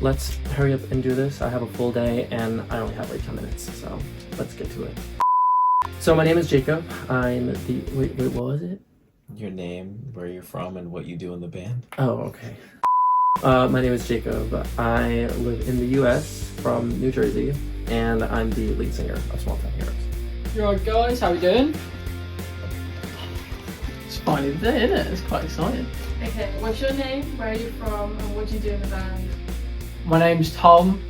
let's hurry up and do this. I have a full day and I only have like 10 minutes, so let's get to it. So my name is Jacob. I'm the, wait, what was it? Your name, where you're from, and what you do in the band. Oh, okay. My name is Jacob. I live in the US from New Jersey, and I'm the lead singer of Small Town Heroes. You alright guys, how we doing? It's finally the day, isn't it? It's quite exciting. Okay, what's your name, where are you from, and what do you do in the band? My name's Tom,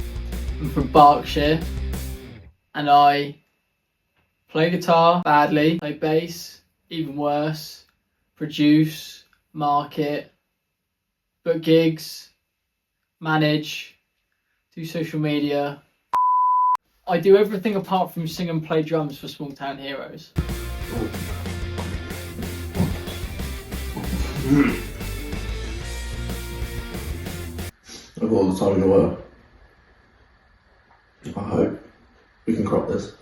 I'm from Berkshire, and I play guitar badly, play bass even worse, produce, market, book gigs, manage, do social media. I do everything apart from sing and play drums for Small Town Heroes. I've got all the time in the world. I hope we can crop this.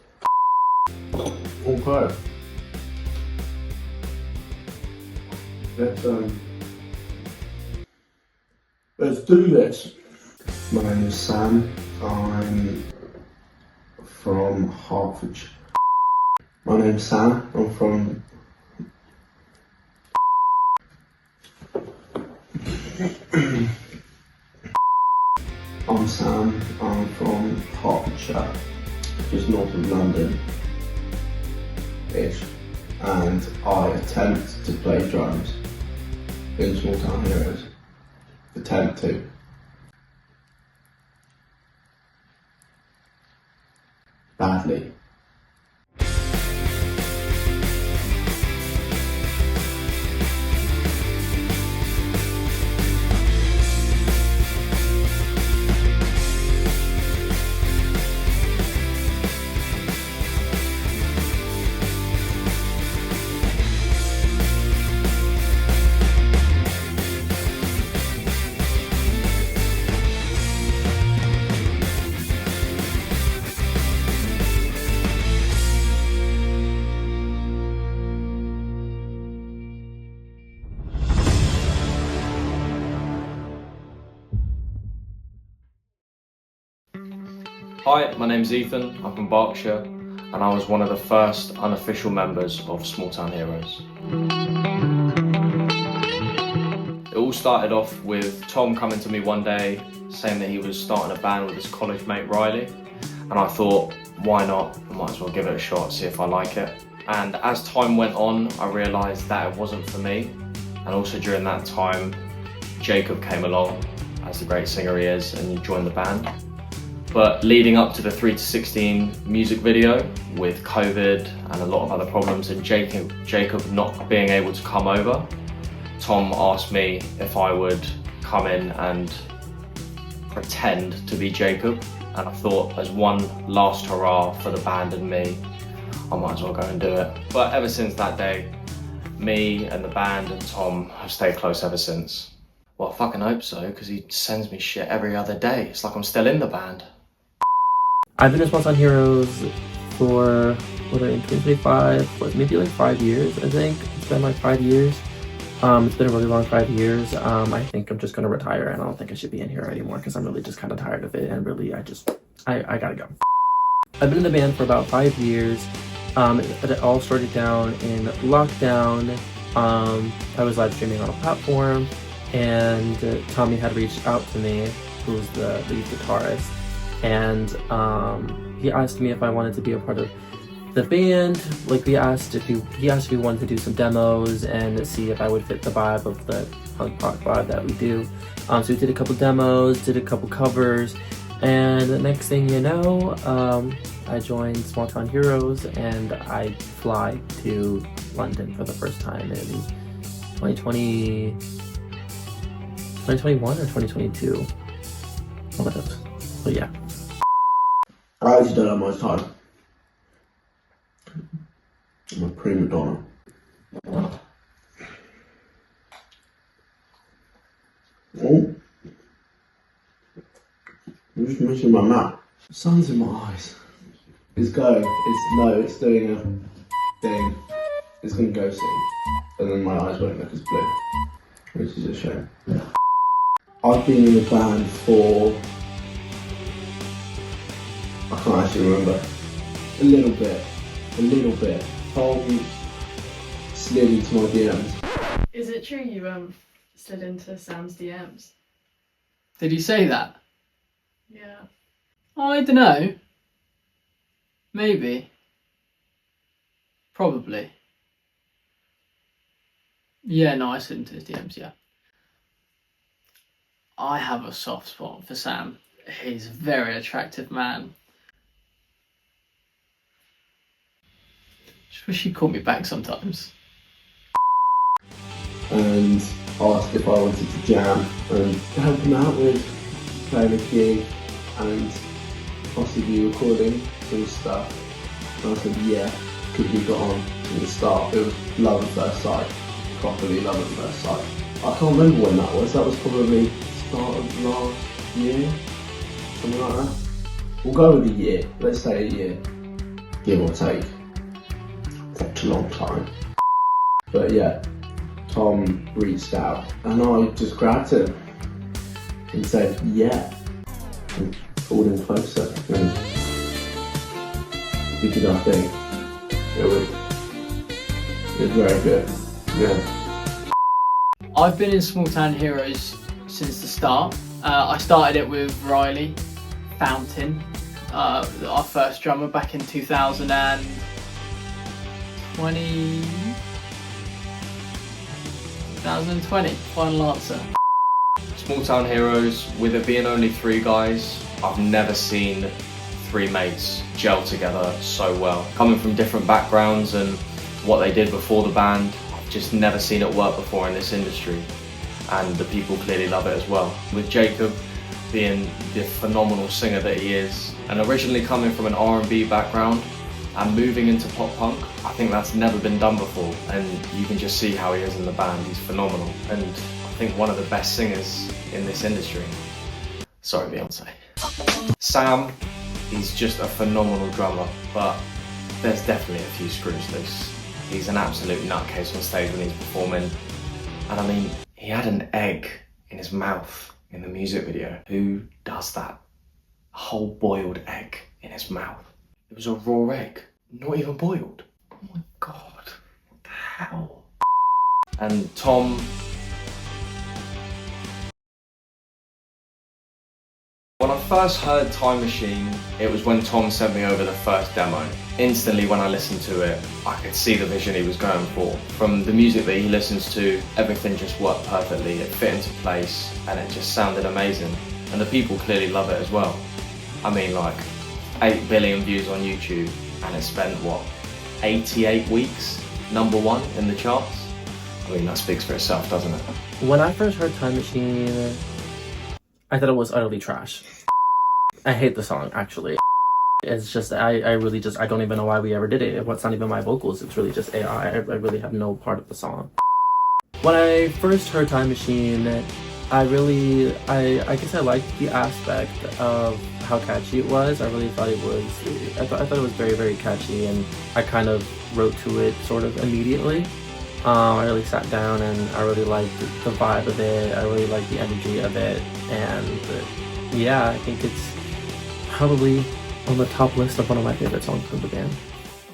Okay. Let's do this. My name is Sam. I'm from Hertfordshire. My name's Sam. I'm from I'm Sam. I'm from Hertfordshire, just north of London-ish, and I attempt to play drums in Small Town Heroes. Attempt to. Badly. Hi, my name's Ethan, I'm from Berkshire, and I was one of the first unofficial members of Small Town Heroes. It all started off with Tom coming to me one day saying that he was starting a band with his college mate Riley, and I thought, why not? I might as well give it a shot, see if I like it. And as time went on, I realised that it wasn't for me, and also during that time, Jacob came along as the great singer he is, and he joined the band. But leading up to the 3 to 16 music video, with COVID and a lot of other problems and Jacob not being able to come over, Tom asked me if I would come in and pretend to be Jacob. And I thought, as one last hurrah for the band and me, I might as well go and do it. But ever since that day, me and the band and Tom have stayed close ever since. Well, I fucking hope so, because he sends me shit every other day. It's like I'm still in the band. I've been in Small Town Heroes for, what are in 2025, maybe like 5 years, I think. It's been like 5 years. It's been a really long 5 years. I think I'm just gonna retire, and I don't think I should be in here anymore because I'm really just kind of tired of it, and really I gotta go. I've been in the band for about 5 years. It all started down in lockdown. I was live streaming on a platform, and Tommy had reached out to me, who's the lead guitarist, and he asked me if I wanted to be a part of the band. Like he asked if we wanted to do some demos and see if I would fit the vibe of the punk rock vibe that we do. So we did a couple demos, did a couple covers, and the next thing you know, I joined Small Town Heroes, and I fly to London for the first time in 2021 or 2022. One of those. But yeah. I actually don't have much time. I'm a prima donna. Oh. I'm just missing my map. Sun's in my eyes. It's going. It's doing a thing. It's gonna go soon. And then my eyes won't look as blue, which is a shame. I've been in the band for I can't actually remember. A little bit. Tom slid into my DMs. Is it true you slid into Sam's DMs? Did he say that? Yeah. I don't know. Maybe. Probably. Yeah, no, I slid into his DMs, yeah. I have a soft spot for Sam. He's a very attractive man. Just wish he'd call me back sometimes. And asked if I wanted to jam and help him out with playing a gig and possibly recording some stuff. And I said, yeah, because we got on from the start. It was love at first sight, properly love at first sight. I can't remember when that was. That was probably start of last year, something like that. We'll go with a year. Let's say a year, give or take. Such a long time. But yeah, Tom reached out and I just grabbed him and said, yeah, and pulled him closer and we did our thing. It was very good, yeah. I've been in Small Town Heroes since the start. I started it with Riley Fountain, our first drummer, back in 2020. Final answer. Small Town Heroes, with it being only 3 guys, I've never seen 3 mates gel together so well. Coming from different backgrounds and what they did before the band, I've just never seen it work before in this industry. And the people clearly love it as well. With Jacob being the phenomenal singer that he is, and originally coming from an R&B background and moving into pop punk, I think that's never been done before, and you can just see how he is in the band. He's phenomenal, and I think one of the best singers in this industry. Sorry, Beyonce. Sam, he's just a phenomenal drummer, but there's definitely a few screws loose. He's an absolute nutcase on stage when he's performing, and I mean, he had an egg in his mouth in the music video. Who does that? A whole boiled egg in his mouth. It was a raw egg, not even boiled. Oh my god, what the hell? And Tom, when I first heard Time Machine, it was when Tom sent me over the first demo. Instantly when I listened to it, I could see the vision he was going for. From the music that he listens to, everything just worked perfectly. It fit into place and it just sounded amazing. And the people clearly love it as well. I mean, like 8 billion views on YouTube, and it spent what, 88 weeks #1 in the charts? I mean, that speaks for itself, doesn't it? When I first heard Time Machine, I thought it was utterly trash. I hate the song, actually. It's just, I don't even know why we ever did it. It's not even my vocals, it's really just AI. I really have no part of the song. When I first heard Time Machine, I guess I liked the aspect of how catchy it was. I really thought it was, I thought it was very, very catchy, and I kind of wrote to it sort of immediately. I really sat down and I really liked the vibe of it. I really liked the energy of it, and yeah, I think it's probably on the top list of one of my favorite songs from the band.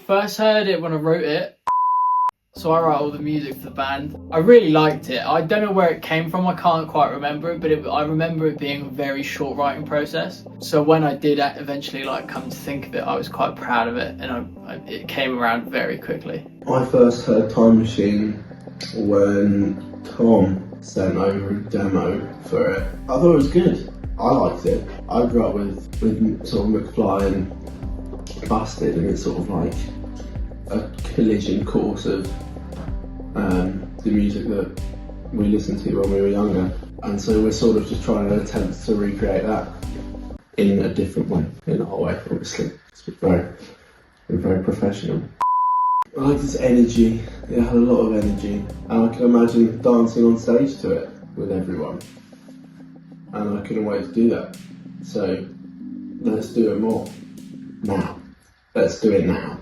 First heard it when I wrote it, so I write all the music for the band. I really liked it. I don't know where it came from, I can't quite remember it, but I remember it being a very short writing process. So when I did eventually come to think of it, I was quite proud of it, and it came around very quickly. I first heard Time Machine when Tom sent over a demo for it. I thought it was good. I liked it. I grew up with sort of McFly and Busted, and it's sort of like a collision course of the music that we listened to when we were younger. And so we're sort of just trying to attempt to recreate that in a different way, in our way, obviously. It's very professional. I liked its energy. It had a lot of energy, and I can imagine dancing on stage to it with everyone. And I couldn't wait to do that. So let's do it more. Now. Let's do it now.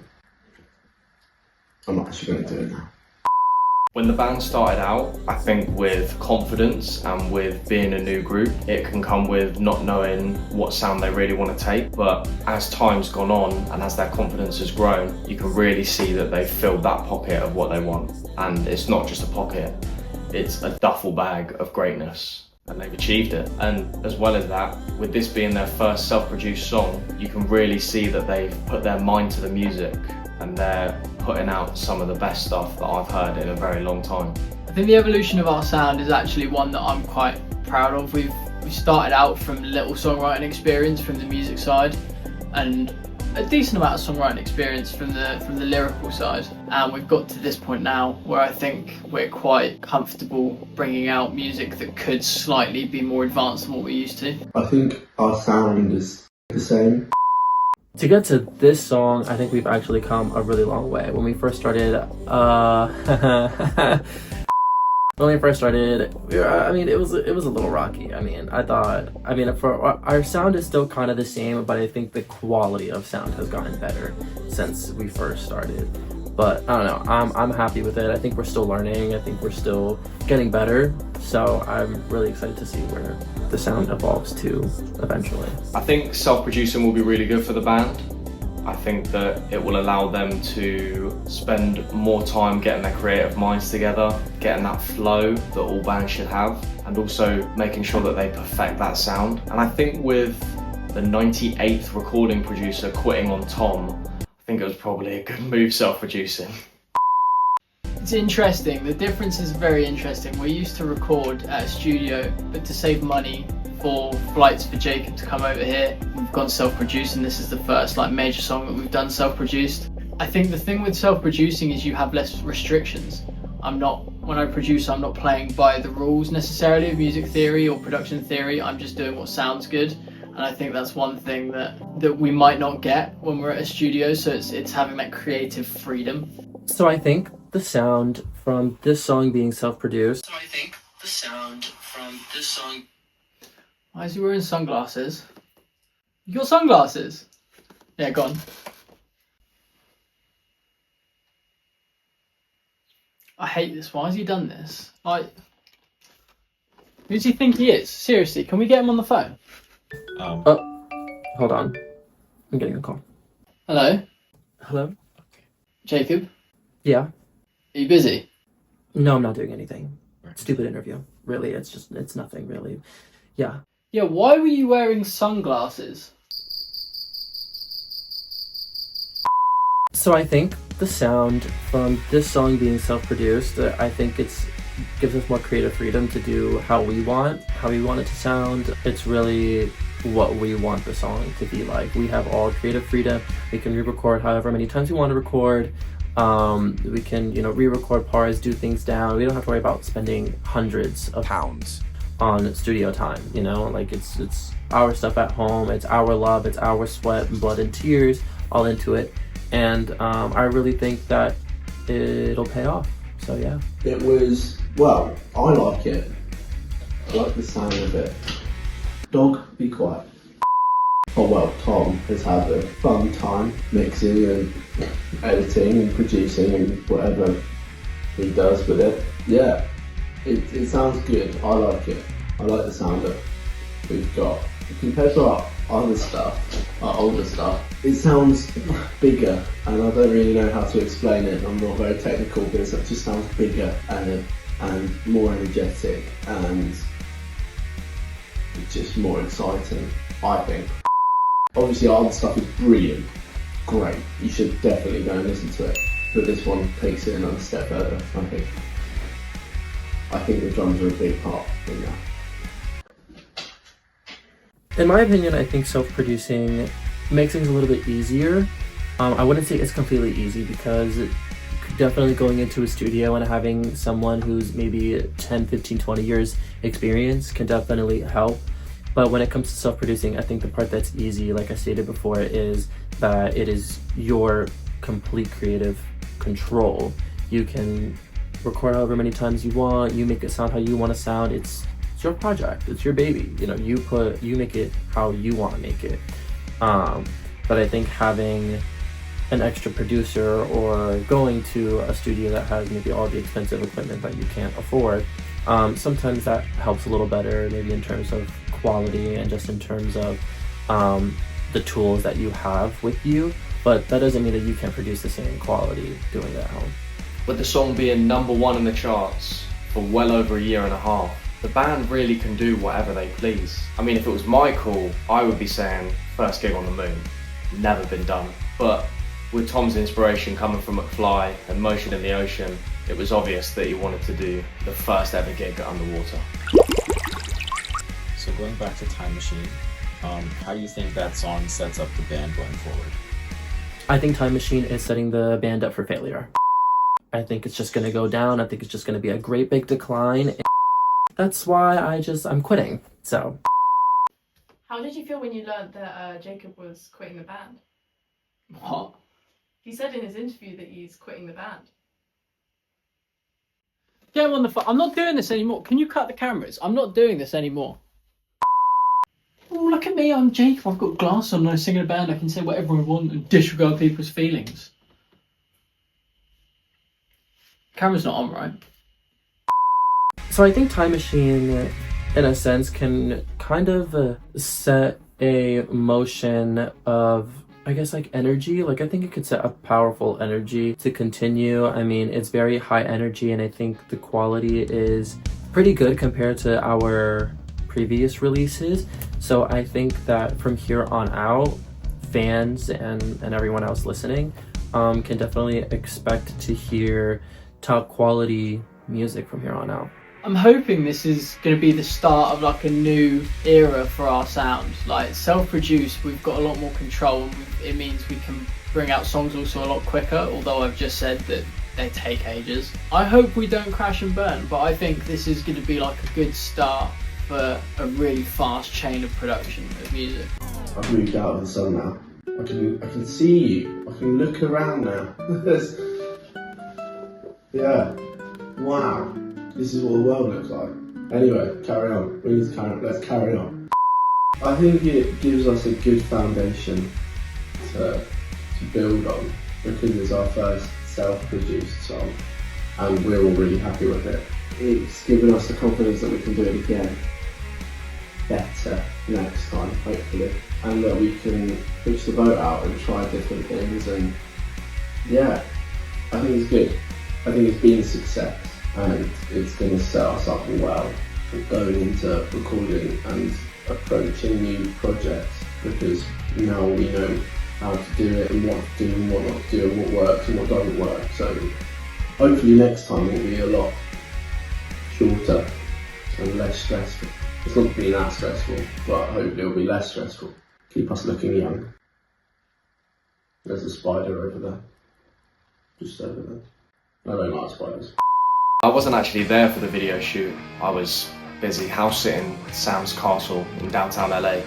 I'm not actually going to do it now. When the band started out, I think with confidence and with being a new group, it can come with not knowing what sound they really want to take. But as time's gone on and as their confidence has grown, you can really see that they've filled that pocket of what they want. And it's not just a pocket, it's a duffel bag of greatness. And they've achieved it. And as well as that, with this being their first self-produced song, you can really see that they've put their mind to the music and they're putting out some of the best stuff that I've heard in a very long time. I think the evolution of our sound is actually one that I'm quite proud of. We started out from little songwriting experience from the music side and a decent amount of songwriting experience from the lyrical side, and we've got to this point now where I think we're quite comfortable bringing out music that could slightly be more advanced than what we're used to. I think our sound is the same. To get to this song, I think we've actually come a really long way. When we first started, it was a little rocky. For our sound is still kind of the same, but I think the quality of sound has gotten better since we first started. But I don't know, I'm happy with it. I think we're still learning. I think we're still getting better. So I'm really excited to see where the sound evolves to eventually. I think self-producing will be really good for the band. I think that it will allow them to spend more time getting their creative minds together, getting that flow that all bands should have, and also making sure that they perfect that sound. And I think with the 98th recording producer quitting on Tom, I think it was probably a good move self-producing. It's interesting, the difference is very interesting. We're used to record at a studio, but to save money for flights for Jacob to come over here, we've gone self-produced, and this is the first major song that we've done self-produced. I think the thing with self-producing is you have less restrictions. When I produce, I'm not playing by the rules necessarily of music theory or production theory, I'm just doing what sounds good. And I think that's one thing that we might not get when we're at a studio, so it's having that creative freedom. So I think the sound from this song being self-produced. Why is he wearing sunglasses? You got sunglasses? Yeah, go on. I hate this. Why has he done this? Who does he think he is? Seriously, can we get him on the phone? Hold on. I'm getting a call. Hello? Hello? Jacob? Yeah? Are you busy? No, I'm not doing anything. Stupid interview. Really, it's nothing really. Yeah. Yeah, why were you wearing sunglasses? So I think the sound from this song being self-produced, I think gives us more creative freedom to do how we want it to sound. It's really what we want the song to be like. We have all creative freedom. We can re-record however many times we want to record. We can, re-record parts, do things down. We don't have to worry about spending hundreds of pounds on studio time, it's our stuff at home, it's our love, it's our sweat and blood and tears all into it. And I really think that it'll pay off. So yeah. It was, I like it. I like the sound of it. Dog, be quiet. Tom has had a fun time mixing and editing and producing and whatever he does with it. Yeah, it sounds good. I like it. I like the sound that we've got. Compared to our other stuff, our older stuff, it sounds bigger, and I don't really know how to explain it. I'm not very technical, but it just sounds bigger and more energetic, and it's just more exciting, I think. Obviously our other stuff is brilliant, great, you should definitely go and listen to it, but this one takes it another step further, I think the drums are a big part in that. In my opinion, I think self-producing makes things a little bit easier. I wouldn't say it's completely easy, because definitely going into a studio and having someone who's maybe 10, 15, 20 years experience can definitely help. But when it comes to self-producing, I think the part that's easy, like I stated before, is that it is your complete creative control. You can record however many times you want, you make it sound how you want to sound. It's your project, it's your baby. You make it how you want to make it. But I think having an extra producer or going to a studio that has maybe all the expensive equipment that you can't afford, sometimes that helps a little better, maybe in terms of quality and just in terms of the tools that you have with you, but that doesn't mean that you can't produce the same quality doing it at home. With the song being #1 in the charts for well over a year and a half, the band really can do whatever they please. I mean, if it was my call, I would be saying first gig on the moon, never been done. But with Tom's inspiration coming from McFly and Motion in the Ocean, it was obvious that he wanted to do the first ever gig underwater. So going back to Time Machine, how do you think that song sets up the band going forward? I think Time Machine is setting the band up for failure. I think it's just gonna go down. I think it's just gonna be a great big decline. That's why I'm quitting, so. How did you feel when you learned that Jacob was quitting the band? What? He said in his interview that he's quitting the band. Get him on the phone. I'm not doing this anymore. Can you cut the cameras? I'm not doing this anymore. Oh, look at me. I'm Jacob. I've got glasses on and I sing in a band. I can say whatever I want and disregard people's feelings. Camera's not on, right? So I think Time Machine, in a sense, can kind of set a motion of, I guess, like energy. Like, I think it could set a powerful energy to continue. I mean, it's very high energy, and I think the quality is pretty good compared to our previous releases. So I think that from here on out, fans and everyone else listening can definitely expect to hear top quality music from here on out. I'm hoping this is going to be the start of like a new era for our sound. Like self-produced, we've got a lot more control, and it means we can bring out songs also a lot quicker, although I've just said that they take ages. I hope we don't crash and burn, but I think this is going to be like a good start for a really fast chain of production of music. I've moved out of the sun now. I can see you. I can look around now. Yeah. Wow. This is what the world looks like. Anyway, carry on. Let's carry on. I think it gives us a good foundation to build on, because it's our first self-produced song and we're all really happy with it. It's given us the confidence that we can do it again better next time, hopefully, and that we can push the boat out and try different things. And yeah, I think it's good. I think it's been a success, and it's going to set us up well for going into recording and approaching new projects, because now we know how to do it and what to do and what not to do and what works and what doesn't work. So hopefully next time will be a lot shorter and less stressful. It's not been that stressful, but hopefully it'll be less stressful. Keep us looking young. There's a spider over there. Just over there. I don't like spiders. I wasn't actually there for the video shoot. I was busy house sitting at Sam's castle in downtown LA.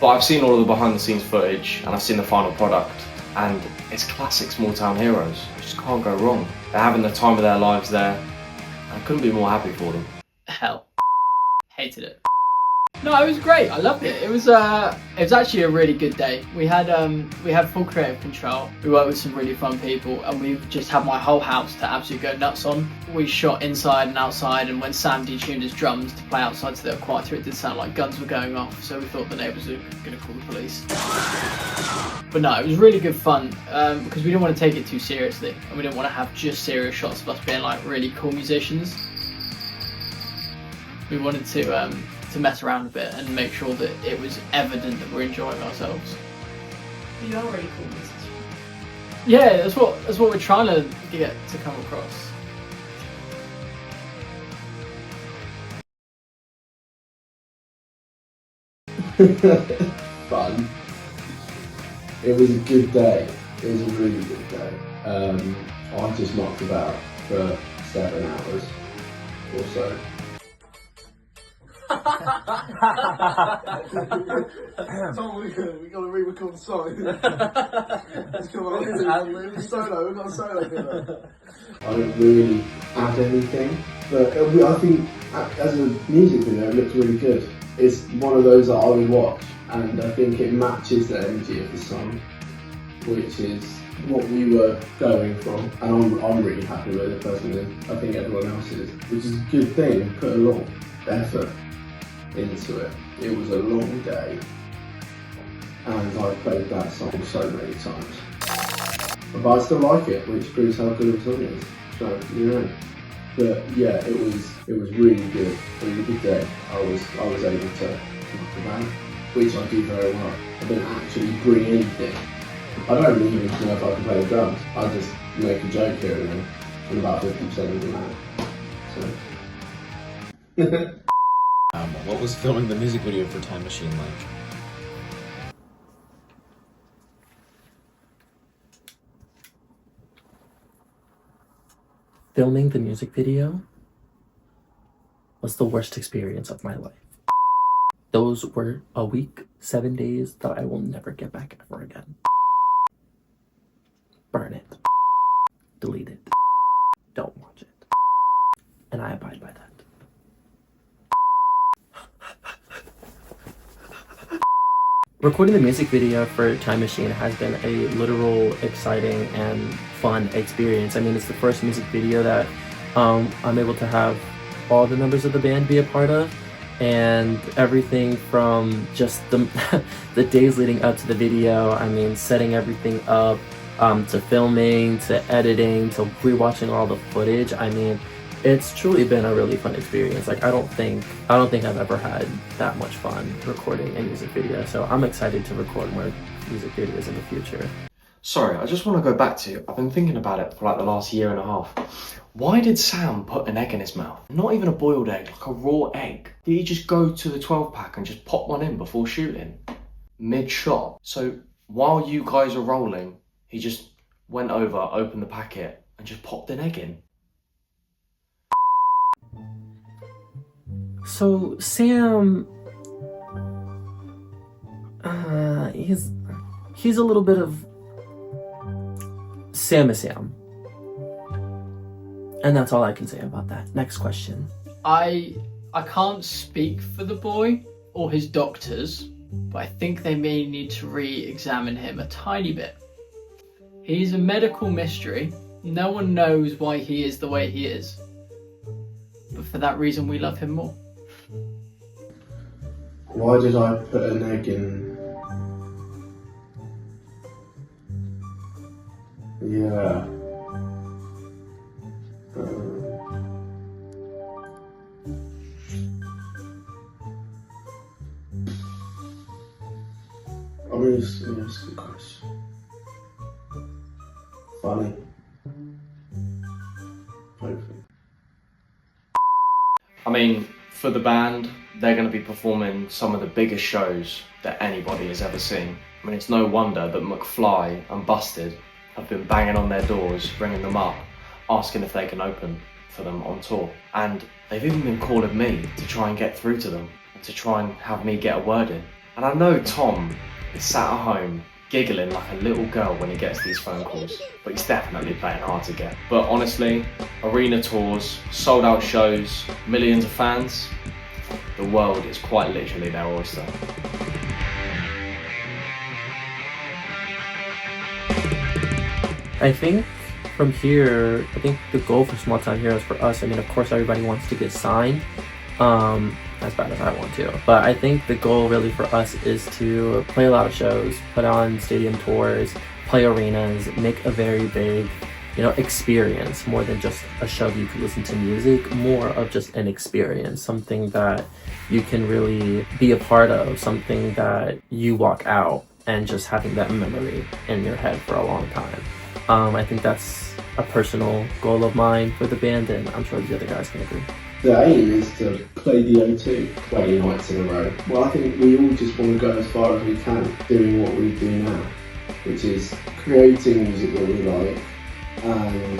But I've seen all of the behind the scenes footage and I've seen the final product, and it's classic small town heroes. You just can't go wrong. They're having the time of their lives there, and I couldn't be more happy for them. Hell. Hated it. No, it was great. I loved it. It was actually a really good day. We had full creative control. We worked with some really fun people, and we just had my whole house to absolutely go nuts on. We shot inside and outside, and when Sam detuned his drums to play outside so they were quieter, it did sound like guns were going off, so we thought the neighbours were going to call the police. But no, it was really good fun, because we didn't want to take it too seriously, and we didn't want to have just serious shots of us being like really cool musicians. We wanted to mess around a bit and make sure that it was evident that we're enjoying ourselves. You are really cool musician. Yeah, that's what we're trying to get to come across. Fun. It was a good day. It was a really good day. I just knocked about for 7 hours or so. Tom, we gotta re-record the song. Come on, we've got a solo here. I don't really add anything, but I think as a music video it looks really good. It's one of those that I would watch, and I think it matches the energy of the song. which is what we were going from, and I'm really happy with it personally. I think everyone else is, which is a good thing. Put a lot of effort into it. It was a long day, and I played that song so many times. But I still like it, which proves how good a song is. So, you know. But yeah, it was really good. It was a good day. I was able to rock the band, which I do very well. I don't actually bring anything. I don't even know if I can play the drums. I just make a joke here and there. I'm about 50% of the man. So. What was filming the music video for Time Machine like? Filming the music video was the worst experience of my life. Those were a week, 7 days that I will never get back ever again. Burn it. Delete it. Don't watch it. And I abide by that. Recording the music video for Time Machine has been a literal, exciting, and fun experience. I mean, it's the first music video that I'm able to have all the members of the band be a part of, and everything from just the days leading up to the video, I mean, setting everything up, to filming, to editing, to rewatching all the footage. I mean, it's truly been a really fun experience. Like, I don't think I've ever had that much fun recording a music video. So I'm excited to record more music videos in the future. Sorry, I just want to go back to, I've been thinking about it for like the last year and a half. Why did Sam put an egg in his mouth? Not even a boiled egg, like a raw egg. Did he just go to the 12 pack and just pop one in before shooting? Mid-shot. So while you guys are rolling, he just went over, opened the packet, and just popped an egg in. So Sam, he's a little bit of Sam is Sam. And that's all I can say about that. Next question. I can't speak for the boy or his doctors, but I think they may need to re-examine him a tiny bit. He's a medical mystery. No one knows why he is the way he is. But for that reason, we love him more. Why did I put an egg in? Yeah. I mean, it's a good question. Funny. Hopefully. I mean, for the band, they're going to be performing some of the biggest shows that anybody has ever seen. I mean, it's no wonder that McFly and Busted have been banging on their doors, ringing them up, asking if they can open for them on tour. And they've even been calling me to try and get through to them, and to try and have me get a word in. And I know Tom is sat at home giggling like a little girl when he gets these phone calls, but he's definitely playing hard to get. But honestly, arena tours, sold out shows, millions of fans, the world is quite literally their oyster. I think from here, I think the goal for Small Town Heroes for us, I mean, of course everybody wants to get signed, as bad as I want to, but I think the goal really for us is to play a lot of shows, put on stadium tours, play arenas, make a very big, experience, more than just a show you could listen to music, more of just an experience, something that you can really be a part of, something that you walk out and just having that memory in your head for a long time. I think that's a personal goal of mine for the band, and I'm sure the other guys can agree. The aim is to play the O2 20 nights in a row. Well, I think we all just want to go as far as we can doing what we do now, which is creating music that we like and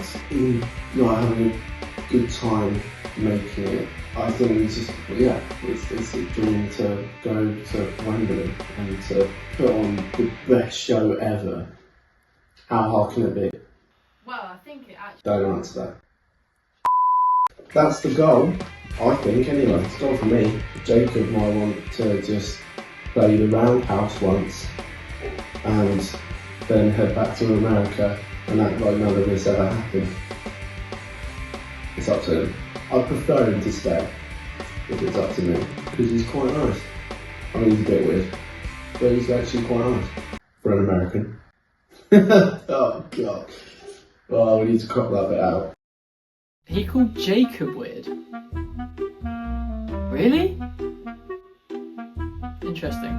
having a good time making it. I think it's a dream to go to Wembley and to put on the best show ever. How hard can it be? Well, I think it actually... Don't answer that. That's the goal, I think, anyway. It's not for me. Jacob might want to just play the roundhouse once and then head back to America and act like none of this ever happened. It's up to him. I'd prefer him to stay if it's up to me, because he's quite nice. I mean, he's a bit weird, but he's actually quite nice for an American. Oh god. Oh, we need to crop that bit out. He called Jacob weird. Really? Interesting.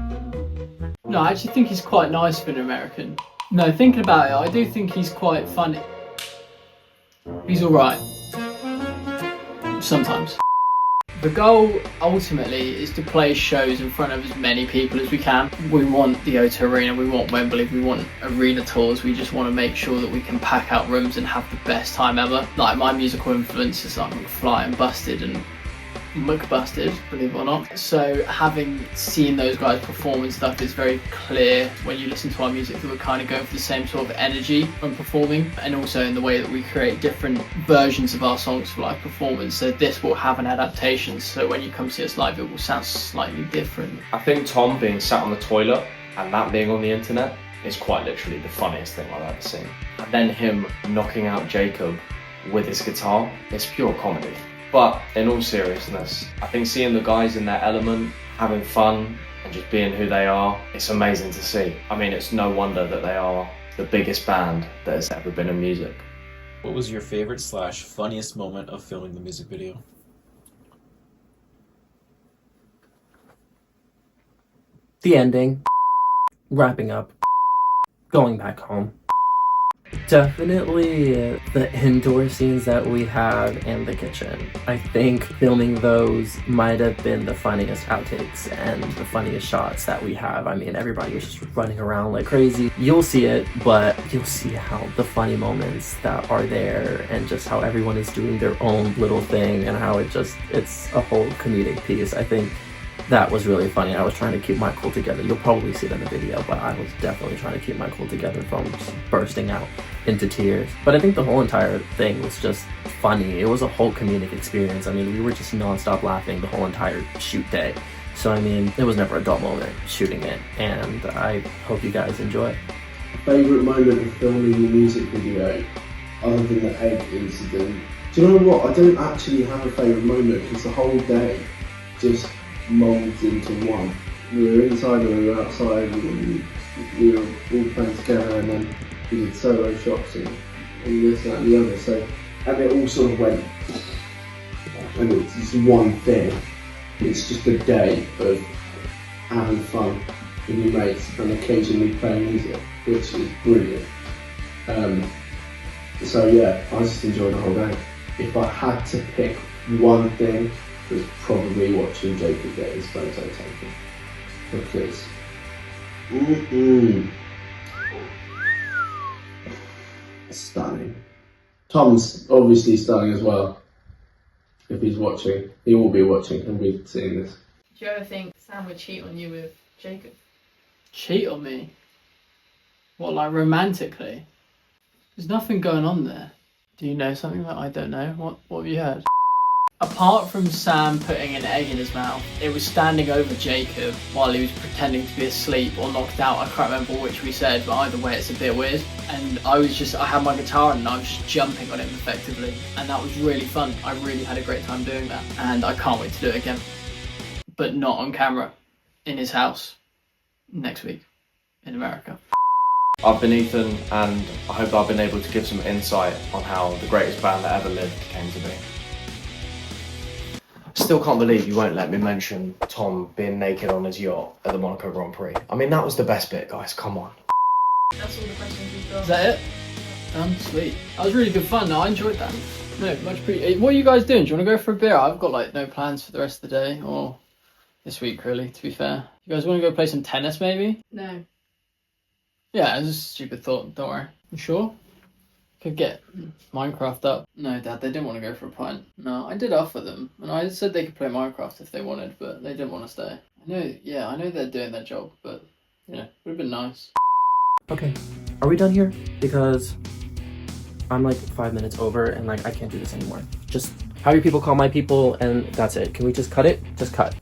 No, I actually think he's quite nice for an American. No, thinking about it, I do think he's quite funny. He's alright. Sometimes. The goal, ultimately, is to play shows in front of as many people as we can. We want the O2 Arena, we want Wembley, we want arena tours. We just want to make sure that we can pack out rooms and have the best time ever. Like, my musical influences like McFly and Busted and McBusted, believe it or not. So seen those guys perform and stuff, is very clear when you listen to our music that we're kind of going for the same sort of energy when performing, and also in the way that we create different versions of our songs for live performance. So this will have an adaptation, so when you come see us live it will sound slightly different. I think Tom being sat on the toilet and that being on the internet is quite literally the funniest thing I've ever seen. And then him knocking out Jacob with his guitar, it's pure comedy. But in all seriousness, I think seeing the guys in their element, having fun and just being who they are, it's amazing to see. I mean, it's no wonder that they are the biggest band that has ever been in music. What was your favorite / funniest moment of filming the music video? The ending, wrapping up, going back home. Definitely the indoor scenes that we have in the kitchen. I think filming those might have been the funniest outtakes and the funniest shots that we have. I mean, everybody was just running around like crazy. You'll see it, but you'll see how the funny moments that are there and just how everyone is doing their own little thing and how it's a whole comedic piece. I think that was really funny. I was trying to keep my cool together. You'll probably see it in the video, but I was definitely trying to keep my cool together from just bursting out into tears. But I think the whole entire thing was just funny. It was a whole comedic experience. I mean, we were just non-stop laughing the whole entire shoot day. So, I mean, it was never a dull moment shooting it, and I hope you guys enjoy. Favourite moment of filming the music video, other than the egg incident? Do you know what? I don't actually have a favourite moment, because the whole day just molds into one. We were inside and we were outside, and we were all playing together, and then we did solo shots and this, that and the other. So, and it all sort of went, and it's just one thing. It's just a day of having fun with your mates and occasionally playing music, which is brilliant. So yeah, I just enjoyed the whole day. If I had to pick one thing, it was probably watching Jacob get his photo taken. Because stunning. Tom's obviously stunning as well. If he's watching, he will be watching, he'll be seeing this. Do you ever think Sam would cheat on you with Jacob? Cheat on me? What, like romantically? There's nothing going on there. Do you know something that I don't know? What have you heard? Apart from Sam putting an egg in his mouth, it was standing over Jacob while he was pretending to be asleep or knocked out. I can't remember which we said, but either way it's a bit weird. And I had my guitar and I was just jumping on him effectively. And that was really fun. I really had a great time doing that. And I can't wait to do it again. But not on camera, in his house, next week, in America. I've been Ethan, and I hope I've been able to give some insight on how the greatest band that ever lived came to be. Still can't believe you won't let me mention Tom being naked on his yacht at the Monaco Grand Prix. I mean, that was the best bit, guys, come on. That's all the questions we've got. Is that it? Done? Sweet. That was really good fun. No, I enjoyed that. No, much appreciated. What are you guys doing? Do you want to go for a beer? I've got like no plans for the rest of the day, or this week really, to be fair. You guys want to go play some tennis maybe? No. Yeah, it's just a stupid thought, don't worry. You sure? Could get Minecraft up. No, Dad, they didn't want to go for a pint. No, I did offer them, and I said they could play Minecraft if they wanted, but they didn't want to stay. I know they're doing their job, but, you know, it would have been nice. Okay, are we done here? Because I'm like 5 minutes over and like I can't do this anymore. Just have your people call my people and that's it. Can we just cut it? Just cut.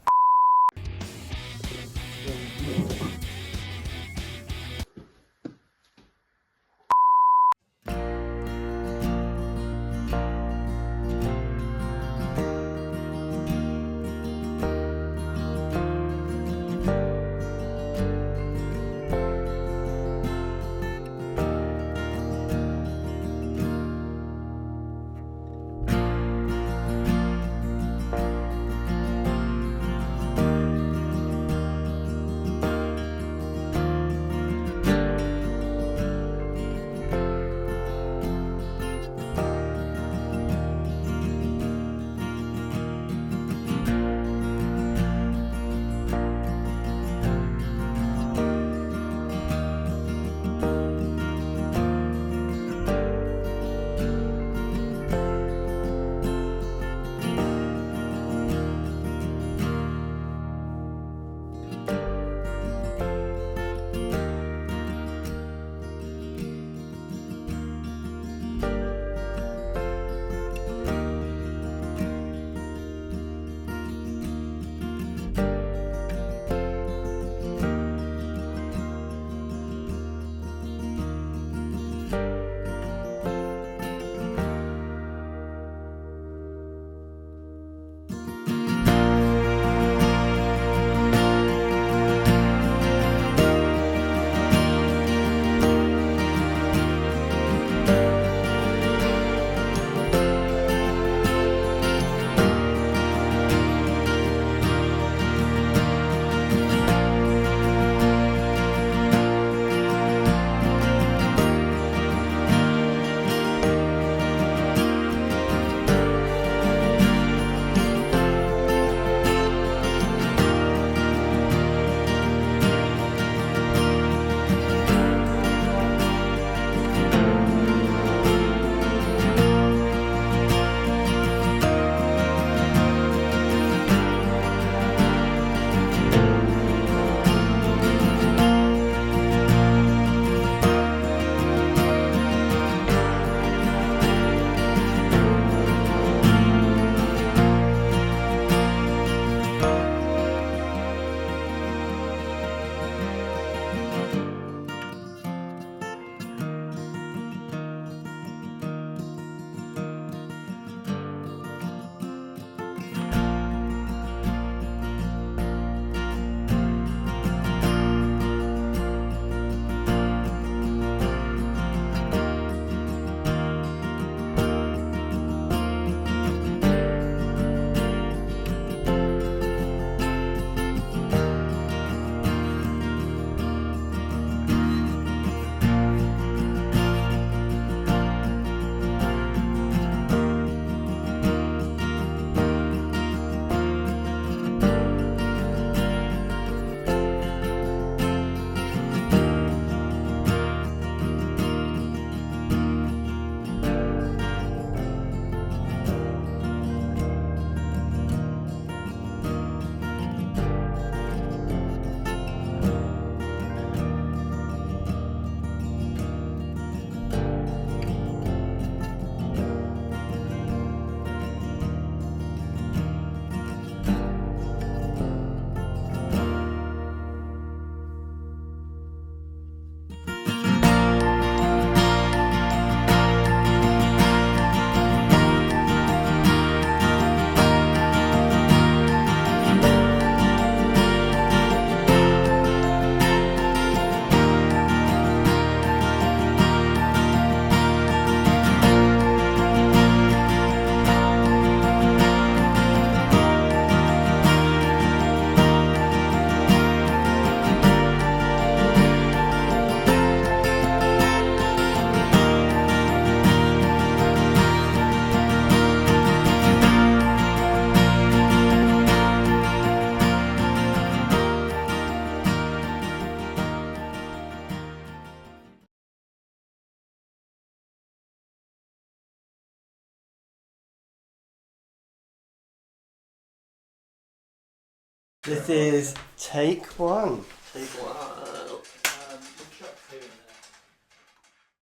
This is take one. Take one.